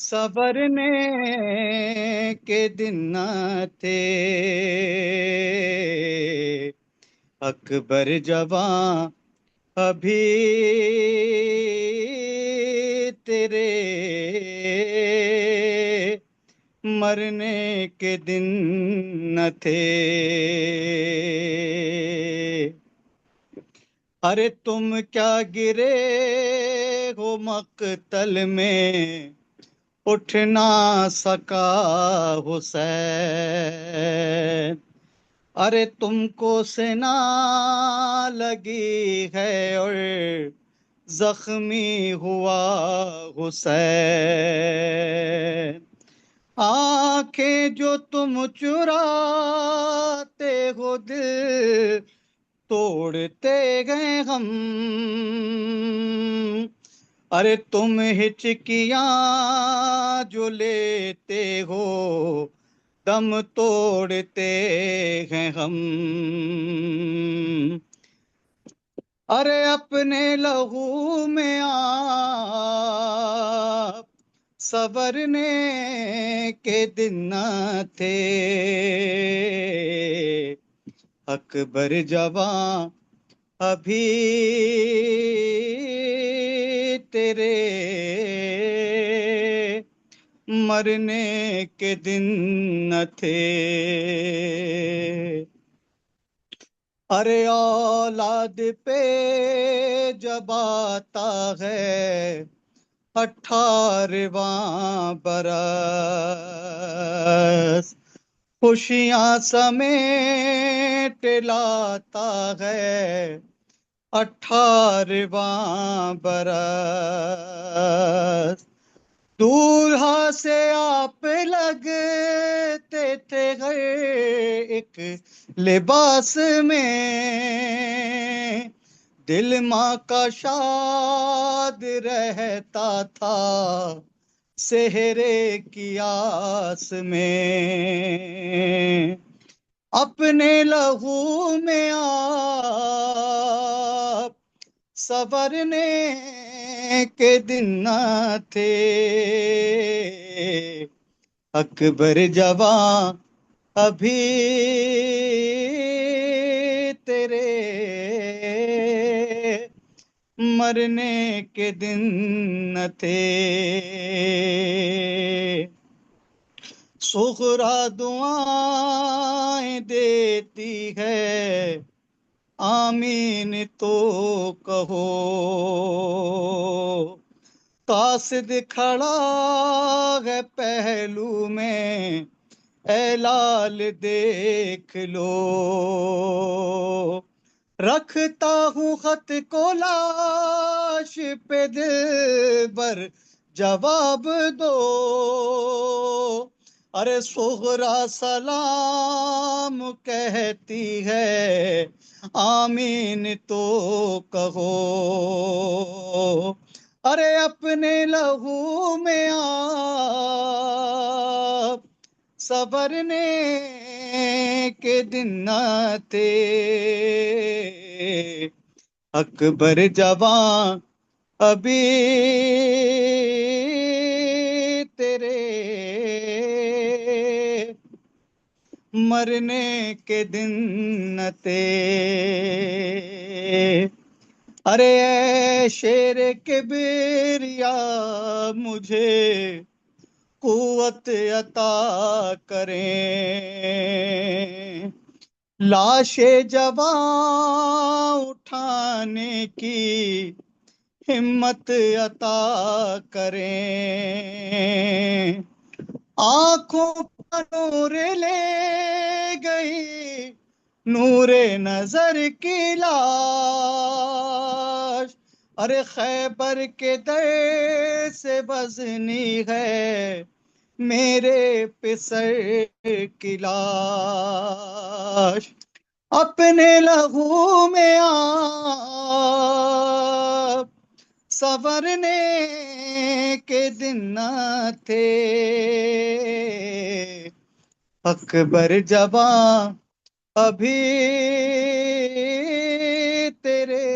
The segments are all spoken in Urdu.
سنورنے کے دن نہ تھے، اکبر جوان ابھی تیرے مرنے کے دن نہ تھے۔ ارے تم کیا گرے ہو مقتل میں، اٹھ نہ سکا حسین۔ ارے تم کو سنا لگی ہے اور زخمی ہوا حسین۔ آنکھیں جو تم چراتے ہو دل توڑتے گئے ہم۔ ارے تم ہچکیاں جو لیتے ہو دم توڑتے ہیں ہم۔ ارے اپنے لہو میں آپ سنورنے کے دن نہ تھے، اکبر جوان ابھی تیرے مرنے کے دن نہ تھے۔ ارے اولاد پہ جب آتا ہے 18واں برس، خوشیاں سمیٹ لاتا ہے 18واں برس۔ دولہا سے آپ لگتے تھے ہر ایک لباس میں، دل ماں کا شاد رہتا تھا سہرے کی آس میں۔ اپنے لہو میں آپ سنورنے کے دن نہ تھے، اکبر جوان ابھی تیرے مرنے کے دن نہ تھے۔ سغرا دعائیں دیتی ہے آمین تو کہو، قاصد کھڑا ہے پہلو میں اے لال دیکھ لو، رکھتا ہوں خط کو لاش پہ دلبر جواب دو۔ ارے سغرا سلام کہتی ہے آمین تو کہو، ارے اپنے لہو میں آپ سنورنے کے دن نہ تھے، اکبر جوان ابھی تیرے مرنے کے دن نہ تھے۔ ارے اے شیر کبریا مجھے قوت عطا کریں، لاش جوان اٹھانے کی ہمت عطا کریں۔ آنکھوں کا نور لے گئی نور نظر کی لاش، ارے خیبر کے در سے وزنی ہے میرے پسر کی لاش۔ اپنے لہو میں آپ سنورنے کے دن نہ تھے، اکبر جوان ابھی تیرے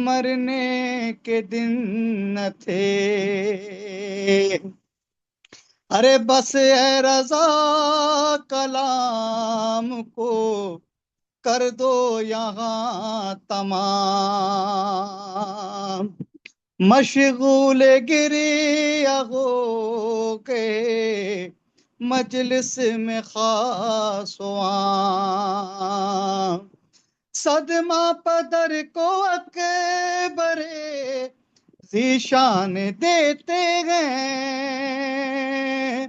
مرنے کے دن نہ تھے. ارے بس اے رضا کلام کو کر دو یہاں تمام. مشغول گریہ ہو کے مجلس میں خاص و عام. صدمہ پدر کو اکبر ذیشان دیتے ہیں.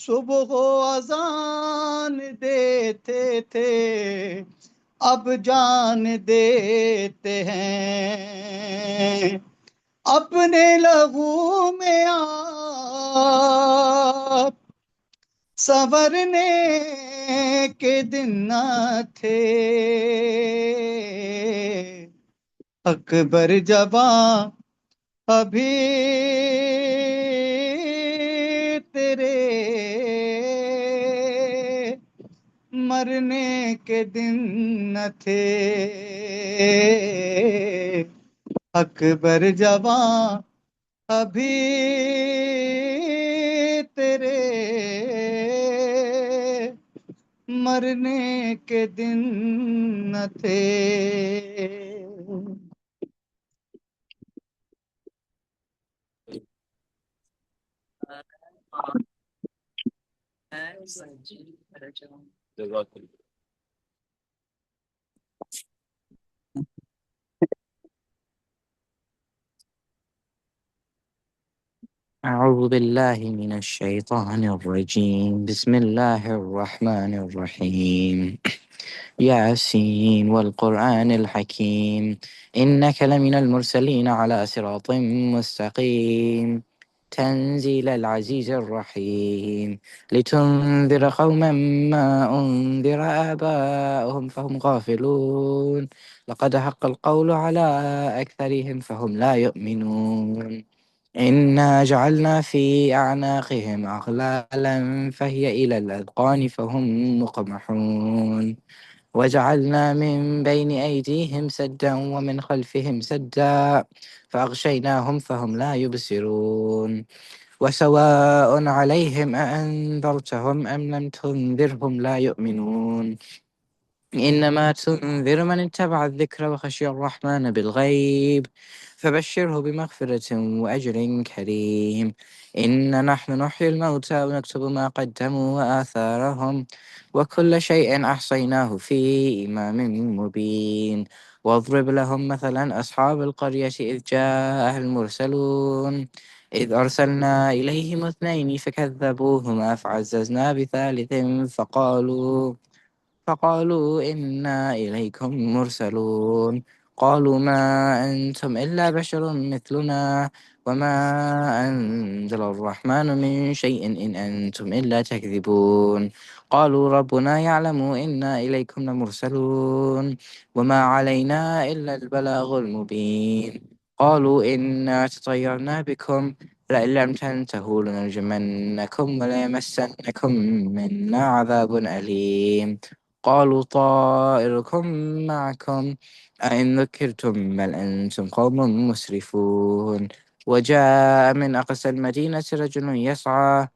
صبح و اذان دیتے تھے اب جان دیتے ہیں. اپنے لہو میں آپ سنورنے کے دن نہ تھے. اکبر جوان ابھی تیرے مرنے کے دن نہ تھے. اکبر جوان ابھی تیرے مرنے کے دن نہ تھے. أعوذ بالله من الشيطان الرجيم بسم الله الرحمن الرحيم ياسين والقرآن الحكيم إنك لمن المرسلين على صراط مستقيم تنزيل العزيز الرحيم لتنذر قوما ما أنذر آباؤهم فهم غافلون لقد حق القول على أكثرهم فهم لا يؤمنون إنا جعلنا في أعناقهم أغلالا فهي إلى الأذقان فهم مقمحون وجعلنا من بين أيديهم سدا ومن خلفهم سدا فأغشيناهم فهم لا يبصرون وسواء عليهم أأنذرتهم أم لم تنذرهم لا يؤمنون إنما تنذر من اتبع الذكر وخشي الرحمن بالغيب فبشره بمغفرة وأجر كريم إن نحن نحيي الموتى ونكتب ما قدموا وآثارهم وكل شيء أحصيناه في إمام مبين واضرب لهم مثلا أصحاب القرية إذ جاءها المرسلون إذ أرسلنا إليهم اثنين فكذبوهما فعززنا بثالث فقالوا إنا إليكم مرسلون قالوا ما أنتم إلا بشر مثلنا وما أنزل الرحمن من شيء إن أنتم إلا تكذبون قالوا ربنا يعلم إنا إليكم لمرسلون وما علينا إلا البلاغ المبين قالوا إنا تطيرنا بكم لئن لم تنتهوا لنرجمنكم وليمسنكم منا عذاب أليم قالوا طائركم معكم أئن ذكرتم بل أنتم قوم مسرفون وجاء من أقصى المدينة رجل يسعى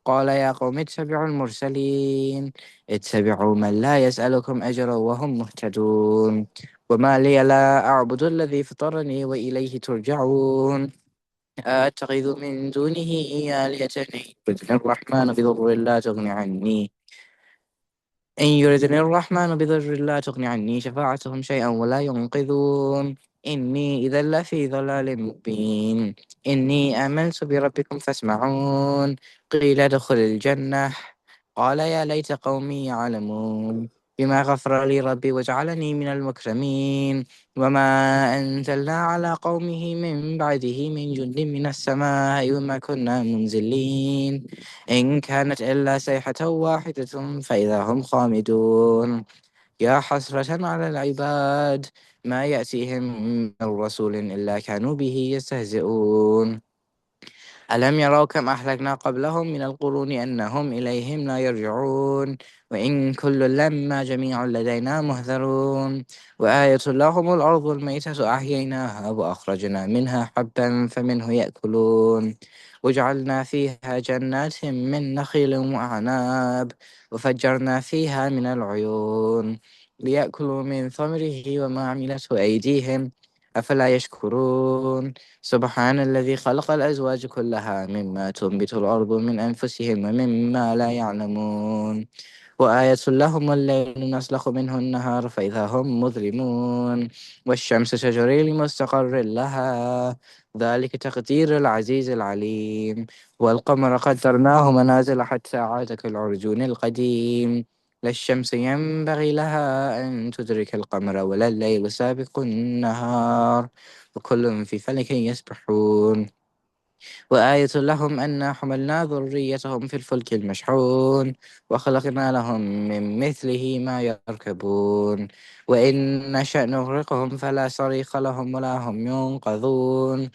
قال يا قوم اتبعوا المرسلين اتبعوا من لا يسألكم أجرا وهم مهتدون وما لي لا أعبد الذي فطرني وإليه ترجعون أتخذ من دونه آلهة يعبدون الرحمن بضر لا تغن عني إن يردني الرحمن بضر لا تغن عني شفاعتهم شيئا ولا ينقذون إني إذا لفي ضلال مبين إني آمنت بربكم فاسمعون قيل ادخل الجنة قال يا ليت قومي يعلمون بما غفر لي ربي وجعلني من المكرمين وما أنزلنا على قومه من بعده من جند من السماء وما كنا منزلين إن كانت إلا صيحة واحدة فإذا هم خامدون يا حسرة على العباد ما يأتيهم من رسول إلا كانوا به يستهزئون ألم يروا كم أهلكنا قبلهم من القرون أنهم إليهم لا يرجعون وإن كل لما جميع لدينا محذرون وآية لهم الأرض الميتة أحييناها وأخرجنا منها حبا فمنه يأكلون وجعلنا فيها جنات من نخيل وأعناب وفجرنا فيها من العيون ليأكلوا من ثمره وما عملته أيديهم أفلا يشكرون سبحان الذي خلق الأزواج كلها مما تنبت الأرض من أنفسهم ومما لا يعلمون وآية لهم الليل نسلخ منه النهار فإذا هم مظلمون والشمس تجري لمستقر لها ذلك تقدير العزيز العليم والقمر قدرناه منازل حتى عاد كالعرجون القديم لا الشمس ينبغي لها أن تدرك القمر ولا الليل سابق النهار وكل في فلك يسبحون وآية لهم أنا حملنا ذريتهم في الفلك المشحون وخلقنا لهم من مثله ما يركبون وإن نشأ نغرقهم فلا صريخ لهم ولا هم ينقذون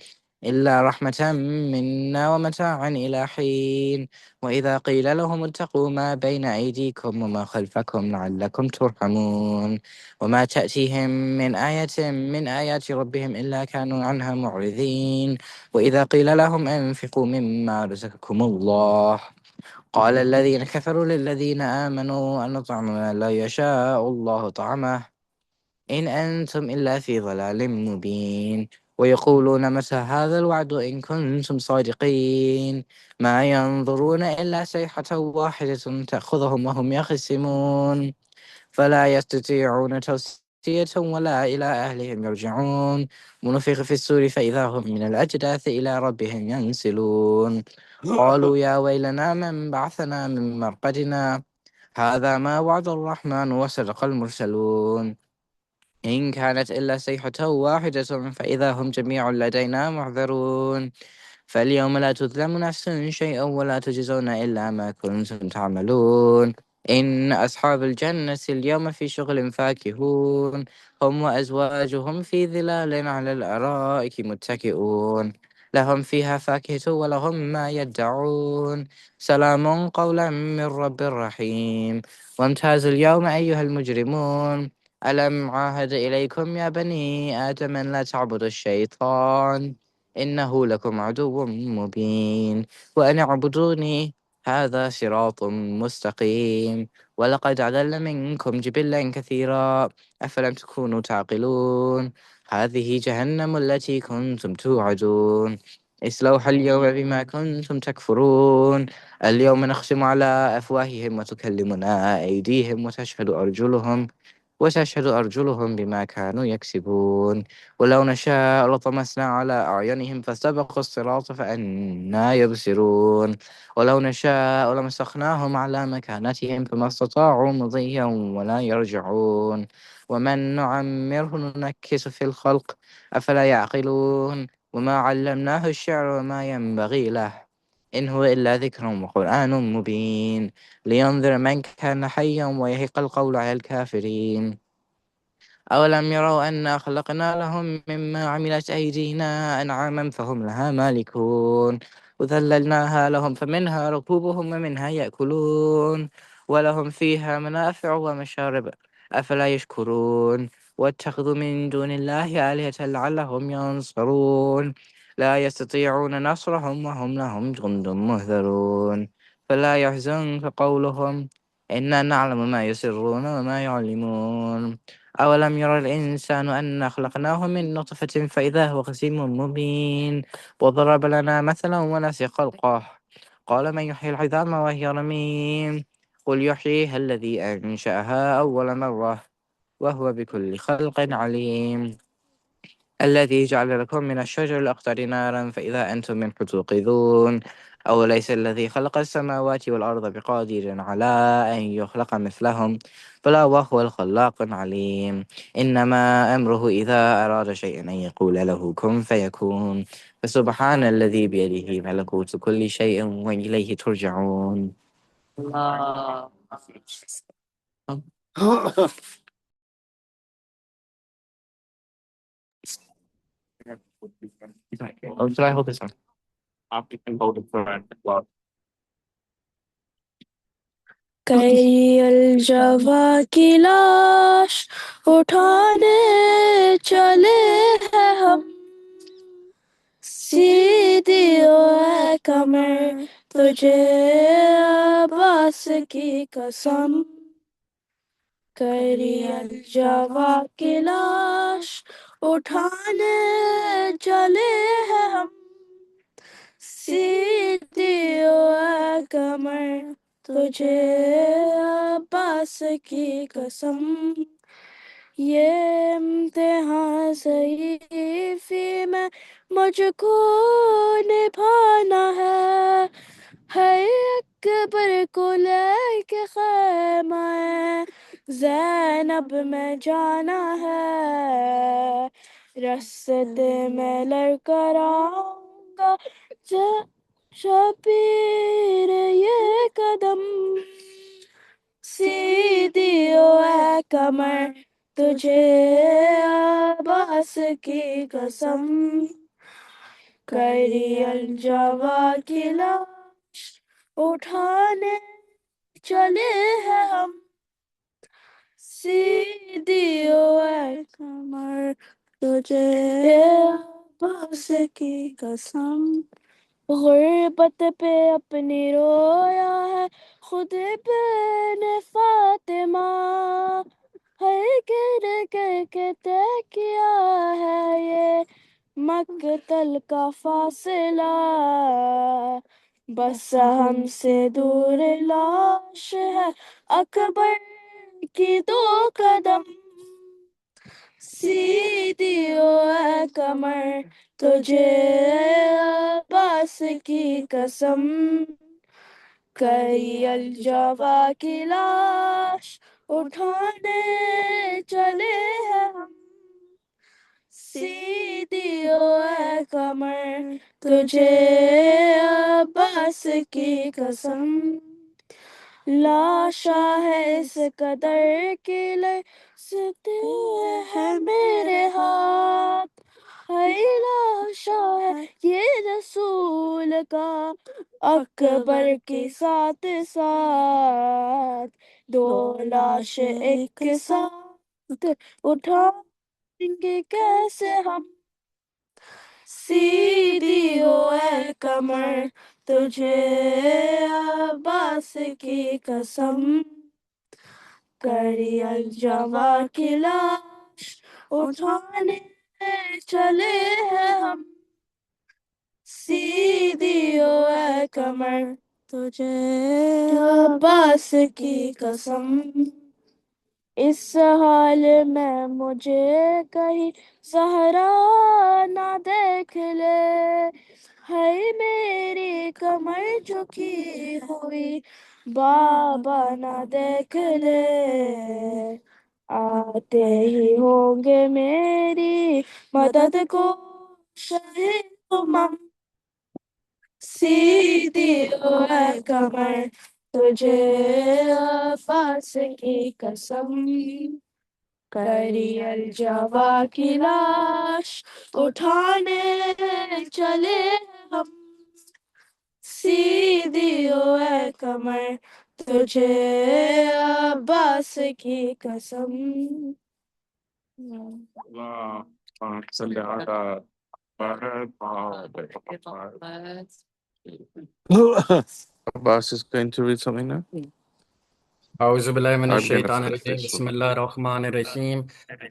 إلا رحمة منا ومتاعا إلى حين وإذا قيل لهم اتقوا ما بين أيديكم وما خلفكم لعلكم ترحمون وما تأتيهم من آية من آيات ربهم إلا كانوا عنها معرضين وإذا قيل لهم أنفقوا مما رزقكم الله قال الذين كفروا للذين آمنوا أن نطعم من لا يشاء الله طعمه إن أنتم إلا في ضلال مبين ويقولون متى هذا الوعد إن كنتم صادقين ما ينظرون إلا صيحة واحدة تأخذهم وهم يخصمون فلا يستطيعون توصية ولا إلى أهلهم يرجعون ونفخ في السور فإذا هم من الأجداث إلى ربهم ينسلون قالوا يا ويلنا من بعثنا من مرقدنا هذا ما وعد الرحمن وصدق المرسلون إن كانت إلا صيحة واحدة فإذا هم جميع لدينا محضرون فاليوم لا تظلم نفس شيئا ولا تجزون إلا ما كنتم تعملون إن أصحاب الجنة اليوم في شغل فاكهون هم وأزواجهم في ظلال على الأرائك متكئون لهم فيها فاكهة ولهم ما يدعون سلام قولا من رب رحيم وامتازوا اليوم أيها المجرمون ألم عاهد إليكم يا بني آدم أن لا تعبدوا الشيطان إنه لكم عدو مبين وأن اعبدوني هذا صراط مستقيم ولقد أضل منكم جبلا كثيرا أفلم تكونوا تعقلون هذه جهنم التي كنتم توعدون اصلوها اليوم بما كنتم تكفرون اليوم نختم على أفواههم وتكلمنا أيديهم وتشهد أرجلهم بما كانوا يكسبون ولو نشاء لطمسنا على أعينهم فاستبقوا الصراط فأنا يبصرون ولو نشاء لمسخناهم على مكانتهم فما استطاعوا مضيا ولا يرجعون ومن نعمره ننكس في الخلق أفلا يعقلون وما علمناه الشعر وما ينبغي له إن هو إلا ذكر وقرآن مبين لينذر من كان حيا ويهق القول على الكافرين أولم يروا أنا خلقنا لهم مما عملت أيدينا أنعاما فهم لها مالكون وذللناها لهم فمنها ركوبهم ومنها يأكلون ولهم فيها منافع ومشارب أفلا يشكرون واتخذوا من دون الله آلهة لعلهم ينصرون لا يستطيعون نصرهم وهم لهم جند مهذرون فلا يحزنك قولهم إنا نعلم ما يسرون وما يعلمون أولم ير الإنسان أنا خلقناه من نطفة فإذا هو خصيم مبين وضرب لنا مثلا ونسي خلقه قال من يحيي العظام وهي رميم قل يحييها الذي أنشأها أول مرة وهو بكل خلق عليم الذي جعل لكم من الشجر الأخضر نارا فإذا أنتم منه توقدون أوليس الذي خلق السماوات والأرض بقادر على أن يخلق مثلهم بلى وهو الخلاق العليم إنما أمره إذا أراد شيئا أن يقول له كن فيكون فسبحان الذي بيده ملكوت كل شيء وإليه ترجعون الله Or should I hold this one? آپ کتنے بہت فرینڈ کئی الجوا کی لاش اٹھانے چلے ہیں ہم، سیدھی اے کمر تجھے عباس کی قسم، کری الجوا کی لاش اٹھانے چلے ہیں ہم، سیدھی اے کمر تجھے عباس کی قسم، یہ امتحان ضعیفی میں مجھ کو نبھانا ہے اکبر کو لے کے خیمہ زینب میں جانا ہے، رستے میں لڑ کر آؤں گا شبیر یہ قدم، سیدھی اے کمر تجھے عباس کی قسم، کری الجوا کی لاش اٹھانے چلے ہیں ہم، سیدھی اے کمر تجھے عباس کی قسم، غربت پہ اپنی رویا ہے خود ابن فاطمہ، ہر گر کر کے طے کیا ہے یہ مقتل کا فاصلہ، بس ہم سے دور لاش ہے اکبر کی 2 قدم، سیدھی اے کمر تجھے عباس کی قسم، کئی الجوا کی لاش اٹھانے چلے ہیں ہم، سیدھی اے کمر تجھے عباس کی قسم، لاشا ہے اس قدر کی لرزتے ہیں میرے ہاتھ، ہے لاشا ہے یہ رسول کا اکبر کے ساتھ ساتھ، 2 لاش ایک ساتھ اٹھائیں گے کیسے ہم، سیدھی اے کمر تجھے عباس کی قسم، کری الجوا کی لاش اٹھانے چلے ہیں ہم، سیدھی اے کمر تجھے عباس کی قسم، اس حال میں مجھے کہیں زہرا نہ دیکھ لے، ہے میری کمر جھکی ہوئی بابا نہ دیکھ لے، آتے ہی ہوں گے میری مدد کو شاہ امم، سیدھی اے کمر تجھے عباس کی قسم، کری الجوا کی لاش اٹھانے چلے ہم، سیدھی اے کمر تجھے عباس کی قسم، اللہ صلی علی Abbas is going to read something now. اعوذ باللہ من I'm going to الشیطان finish الرجیم، this بسم one. اللہ الرحمن الرحیم،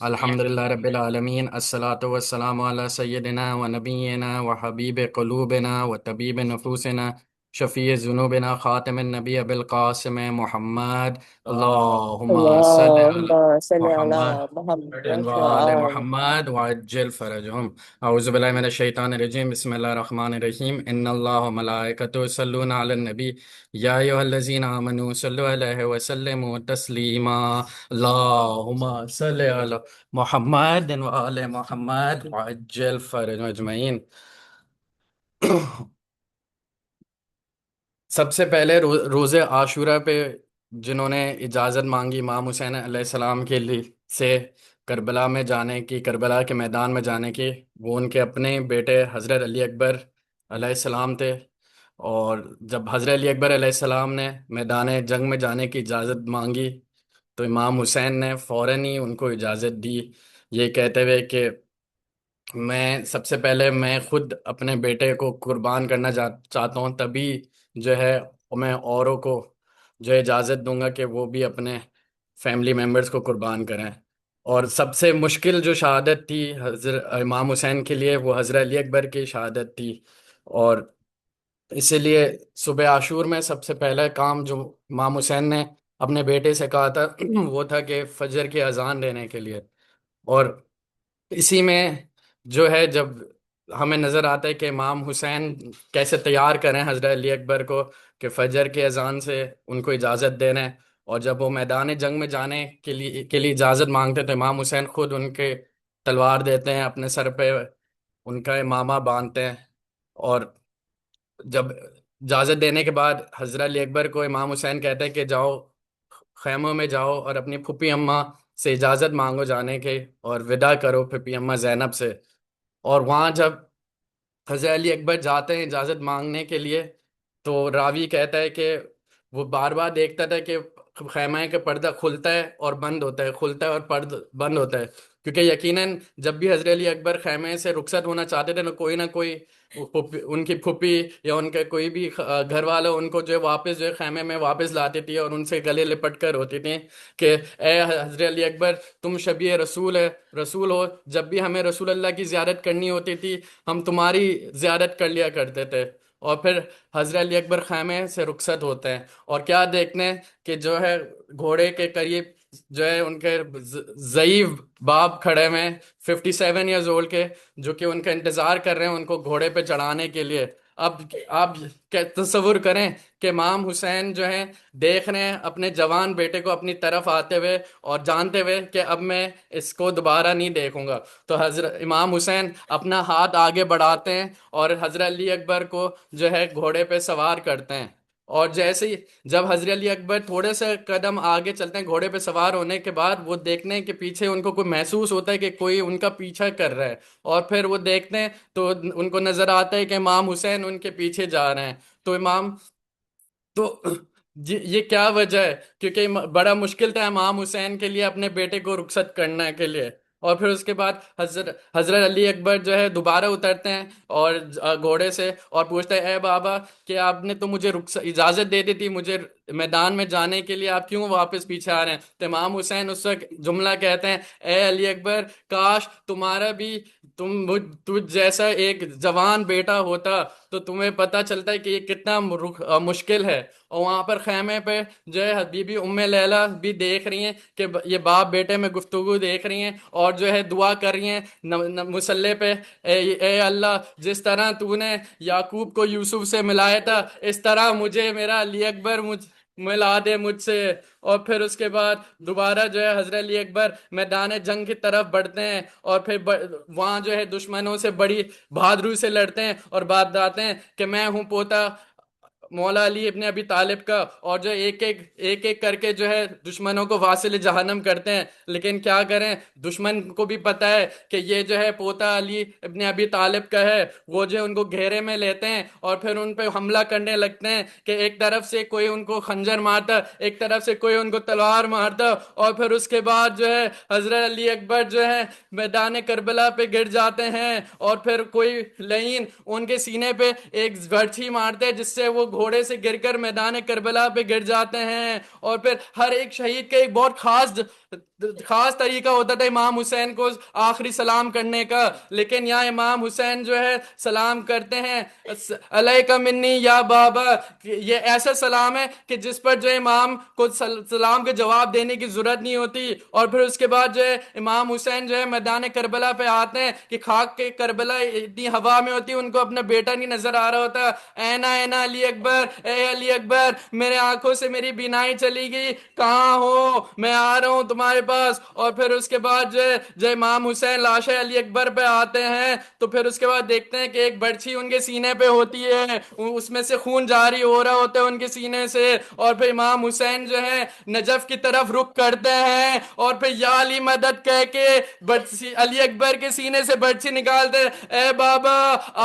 الحمدللہ رب العالمین، الصلاۃ والسلام علی سیدنا و نبینا و حبیب قلوبنا و طبیب نفوسنا شفیع ذنوبنا خاتم النبی ابی القاسم محمد، اللہم صل علی اللهم صل محمد على محمد وآل وآل محمد وعجل فرجهم، اعوذ باللہ من الشیطان الرجیم، بسم اللہ الرحمن الرحیم، ان اللہ و ملائکتہ یصلون علی النبی یا ایھا الذین آمنوا صلوا علیہ وسلموا تسلیما، اللہم صل علی محمد وآل محمد وعجل فرجهم اجمعین۔ سب سے پہلے روز عاشورہ پہ جنہوں نے اجازت مانگی امام حسین علیہ السلام کے لیے سے کربلا میں جانے کی، کربلا کے میدان میں جانے کی، وہ ان کے اپنے بیٹے حضرت علی اکبر علیہ السلام تھے، اور جب حضرت علی اکبر علیہ السلام نے میدان جنگ میں جانے کی اجازت مانگی تو امام حسین نے فوراً ہی ان کو اجازت دی، یہ کہتے ہوئے کہ میں سب سے پہلے میں خود اپنے بیٹے کو قربان کرنا چاہتا ہوں، تبھی جو ہے میں اوروں کو جو اجازت دوں گا کہ وہ بھی اپنے فیملی ممبرز کو قربان کریں۔ اور سب سے مشکل جو شہادت تھی حضرت امام حسین کے لیے وہ حضرت علی اکبر کی شہادت تھی، اور اسی لیے صبح عاشور میں سب سے پہلا کام جو امام حسین نے اپنے بیٹے سے کہا تھا وہ تھا کہ فجر کی اذان دینے کے لیے۔ اور اسی میں جو ہے جب ہمیں نظر آتا ہے کہ امام حسین کیسے تیار کریں حضرت علی اکبر کو کہ فجر کی اذان سے ان کو اجازت دے رہے ہیں، اور جب وہ میدان جنگ میں جانے کے لیے اجازت مانگتے تو امام حسین خود ان کے تلوار دیتے ہیں، اپنے سر پہ ان کا امامہ باندھتے ہیں، اور جب اجازت دینے کے بعد حضرت علی اکبر کو امام حسین کہتے ہیں کہ جاؤ خیموں میں جاؤ اور اپنی پھوپھی اماں سے اجازت مانگو جانے کے، اور وداع کرو پھوپھی اماں زینب سے۔ اور وہاں جب حضرت علی اکبر جاتے ہیں اجازت مانگنے کے لیے تو راوی کہتا ہے کہ وہ بار بار دیکھتا تھا کہ خیمہ کا پردہ کھلتا ہے اور بند ہوتا ہے، کھلتا ہے اور بند ہوتا ہے، کیونکہ یقیناً جب بھی حضرت علی اکبر خیمے سے رخصت ہونا چاہتے تھے کوئی نہ کوئی ان کی پھوپھی یا ان کے کوئی بھی گھر والا ان کو جو ہے واپس جو ہے خیمے میں واپس لاتی تھی اور ان سے گلے لپٹ کر ہوتی تھی کہ اے حضرت علی اکبر تم شبیہ رسول ہو، جب بھی ہمیں رسول اللہ کی زیارت کرنی ہوتی تھی ہم تمہاری زیارت کر لیا کرتے تھے۔ اور پھر حضرت علی اکبر خیمے سے رخصت ہوتے ہیں اور کیا دیکھتے ہیں کہ جو ہے گھوڑے کے قریب جو ہے ان کے ضعیف باپ کھڑے ہوئے 57 ایئرز اولڈ کے، جو کہ ان کا انتظار کر رہے ہیں ان کو گھوڑے پہ چڑھانے کے لیے۔ اب آپ تصور کریں کہ امام حسین جو ہیں دیکھ رہے ہیں اپنے جوان بیٹے کو اپنی طرف آتے ہوئے اور جانتے ہوئے کہ اب میں اس کو دوبارہ نہیں دیکھوں گا، تو حضرت امام حسین اپنا ہاتھ آگے بڑھاتے ہیں اور حضرت علی اکبر کو جو ہے گھوڑے پہ سوار کرتے ہیں۔ اور جیسے ہی جب حضرت علی اکبر تھوڑے سے قدم آگے چلتے ہیں گھوڑے پہ سوار ہونے کے بعد، وہ دیکھتے ہیں کہ پیچھے ان کو کوئی محسوس ہوتا ہے کہ کوئی ان کا پیچھا کر رہا ہے، اور پھر وہ دیکھتے ہیں تو ان کو نظر آتا ہے کہ امام حسین ان کے پیچھے جا رہے ہیں۔ تو یہ کیا وجہ ہے؟ کیونکہ بڑا مشکل تھا امام حسین کے لیے اپنے بیٹے کو رخصت کرنے کے لیے۔ اور پھر اس کے بعد حضرت علی اکبر جو ہے دوبارہ اترتے ہیں اور گھوڑے سے اور پوچھتے ہیں اے بابا کہ آپ نے تو مجھے اجازت دے دی تھی مجھے میدان میں جانے کے لیے، آپ کیوں واپس پیچھے آ رہے ہیں؟ تو امام حسین اس وقت جملہ کہتے ہیں اے علی اکبر کاش تمہارا بھی تجھ جیسا ایک جوان بیٹا ہوتا تو تمہیں پتہ چلتا ہے کہ یہ کتنا مشکل ہے۔ اور وہاں پر خیمے پہ جو ہے بی بی ام لیلہ بھی دیکھ رہی ہیں کہ یہ باپ بیٹے میں گفتگو دیکھ رہی ہیں اور جو ہے دعا کر رہی ہیں مصلی پہ، اے اللہ جس طرح تو نے یعقوب کو یوسف سے ملایا تھا اس طرح مجھے میرا علی اکبر ملا دے مجھ سے۔ اور پھر اس کے بعد دوبارہ جو ہے حضرت علی اکبر میدان جنگ کی طرف بڑھتے ہیں اور پھر وہاں جو ہے دشمنوں سے بڑی بہادری سے لڑتے ہیں اور بات آتے ہیں کہ میں ہوں پوتا مولا علی ابن ابی طالب کا، اور جو ایک ایک کر کے جو ہے دشمنوں کو واصل جہنم کرتے ہیں۔ لیکن کیا کریں دشمن کو بھی پتہ ہے کہ یہ جو ہے پوتا علی ابن ابی طالب کا ہے، وہ جو ان کو گھیرے میں لیتے ہیں اور پھر ان پہ حملہ کرنے لگتے ہیں کہ ایک طرف سے کوئی ان کو خنجر مارتا ایک طرف سے کوئی ان کو تلوار مارتا، اور پھر اس کے بعد جو ہے حضرت علی اکبر جو ہے میدان کربلا پہ گر جاتے ہیں اور پھر کوئی لعین ان کے سینے پہ ایک گھرچھی مارتے جس سے وہ گھوڑے سے گر کر میدان کربلا پہ گر جاتے ہیں۔ اور پھر ہر ایک شہید کا ایک بہت خاص طریقہ ہوتا تھا امام حسین کو آخری سلام کرنے کا، لیکن یہاں امام حسین جو ہے سلام کرتے ہیں علیک منی یا بابا، یہ ایسا سلام ہے کہ جس پر جو امام کو سلام کے جواب دینے کی ضرورت نہیں ہوتی۔ اور پھر اس کے بعد جو ہے امام حسین جو ہے میدان کربلا پہ آتے ہیں کہ خاک کے کربلا اتنی ہوا میں ہوتی ہے ان کو اپنا بیٹا نہیں نظر آ رہا ہوتا، اینا اینا علی اکبر، اے علی اکبر میرے آنکھوں سے میری بینائی چلی گئی، کہاں ہو؟ میں آ رہا ہوں تمہارے پاس، اور پھر اس کے بعد جو امام حسین لاش علی اکبر پہ آتے ہیں تو پھر اس کے بعد دیکھتے ہیں کہ ایک برچھی ان کے سینے پہ ہوتی ہے، اس میں سے خون جاری ہو رہا ہوتا ہے ان کے سینے سے، اور پھر امام حسین جو ہے نجف کی طرف رخ کرتے ہیں اور پھر یا علی مدد کہہ کے علی اکبر کے سینے سے برچھی نکالتے ہیں۔ اے بابا،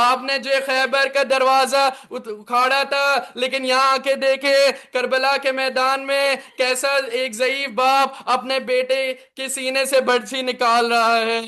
آپ نے جو خیبر کا دروازہ اکھاڑا تھا، لیکن یہاں آ کے دیکھے کربلا کے میدان میں کیسا ایک ضعیف باپ اپنے بیٹے کے سینے سے برچھی نکال رہا ہے۔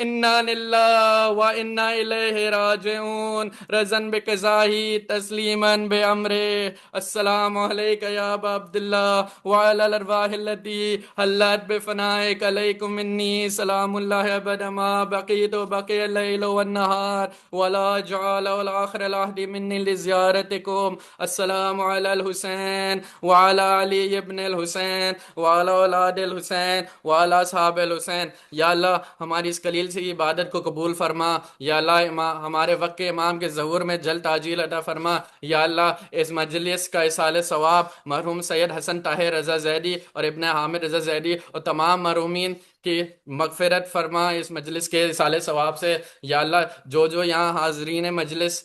انا للہ و انا الیہ راجعون، رضن بقضاہی تسلیما بامرہ، السلام علیک یا ابا عبداللہ وعلی الارواح التي حلت بفنائک علیکم انی سلام اللہ ابدا ما بقیت و بقی اللیل والنہار ولا جعل والآخر العہد منی لزیارتکم، السلام علی الحسین وعلی علی ابن الحسین وعلی اولاد الحسین وعلی اصحاب الحسین۔ یا اللہ ہماری اس قلیل سی عبادت کو قبول فرما، یا اللہ ہمارے وقت کے امام کے ظہور میں جلد تعجیل عطا فرما، یا اللہ اس مجلس کا اصال ثواب مرحوم سید حسن طاہر رضا زیدی اور ابن حامد رضا زیدی اور تمام مرحومین کی مغفرت فرما اس مجلس کے اصال ثواب سے۔ یا اللہ جو جو یہاں حاضرین مجلس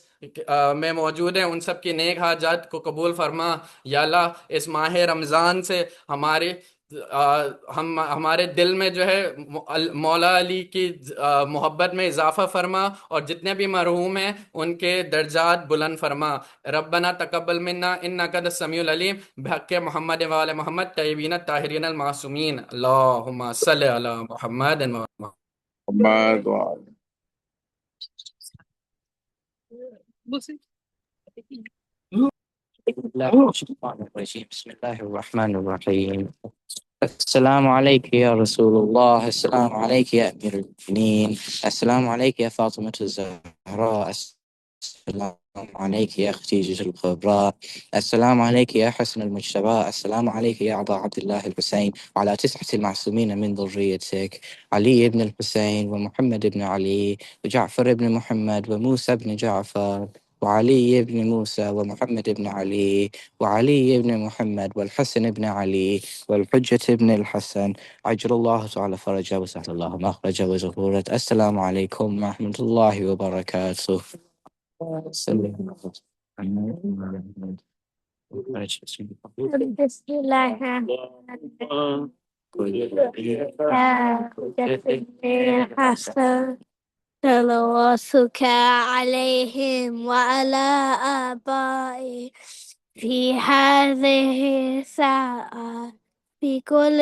میں موجود ہیں ان سب کی نیک حاجات کو قبول فرما۔ یا اللہ اس ماہ رمضان سے ہمارے دل میں جو ہے مولا علی کی محبت میں اضافہ فرما، اور جتنے بھی مرحوم ہیں ان کے درجات بلند فرما۔ ربنا تقبل منا انک انت السمیع العلیم، بحق محمد وآل محمد طیبین الطاہرین المعصومین، اللہم صلی علی محمد بعد بسم الله الرحمن الرحيم. السلام عليك يا رسول الله، السلام عليك يا أمير المؤمنين، السلام عليك يا فاطمة الزهراء، السلام عليك يا خديجة الكبرى، السلام عليك يا حسن المجتبى، السلام عليك يا أبا عبد الله الحسين، وعلى 9 المعصومين من ذريتك، علي بن الحسين ومحمد بن علي وجعفر بن محمد وموسى بن جعفر وعلي بن موسى ومحمد بن علي وعلي بن محمد والحسن بن علي والحجة بن الحسن، عجل الله تعالى فرجه وسهل الله مخرجه وزهورة. السلام عليكم ورحمة الله وبركاته. بسم الله الرحمن الرحيم. حسن صلواتك عليهم وعلى آبائهم في هذه الساعة، في كل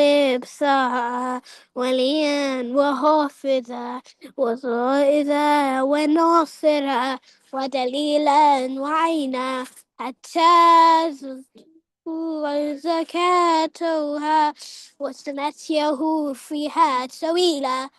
ساعة، وليا وحافظا وصائدا وناصرا ودليلا وعينا، حتى وزكاتها وسنته فيها سويلا.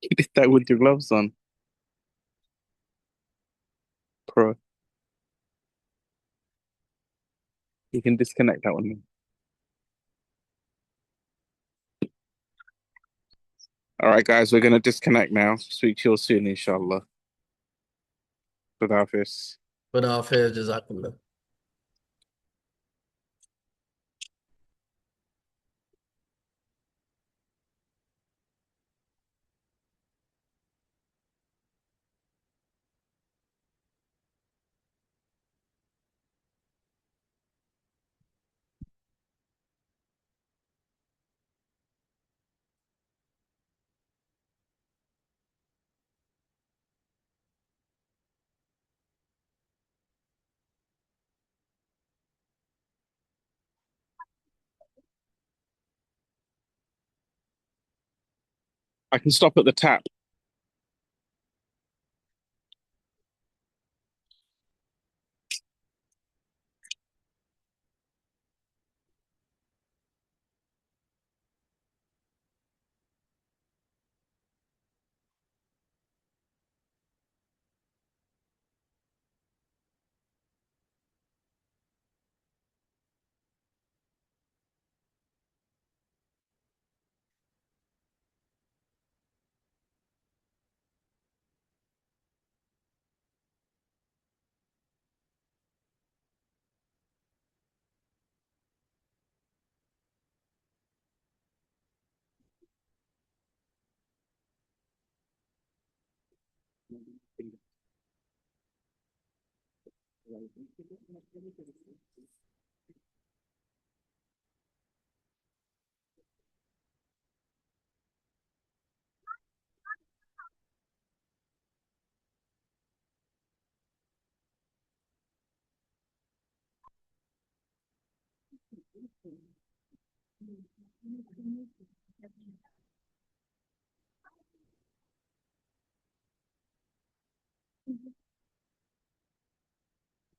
you did that with your gloves on, pro. You can disconnect that one. All right, guys, we're gonna disconnect now. Speak to you all soon, inshallah. Good Hafiz. خدا حافظ، جزاک اللہ۔ I can stop at the tap.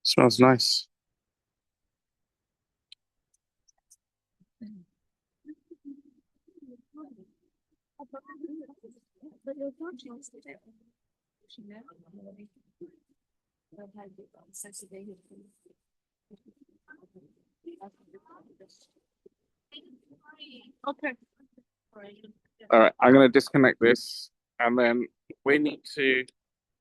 Smells nice. Okay. All right, I'm going to disconnect this, and then we need to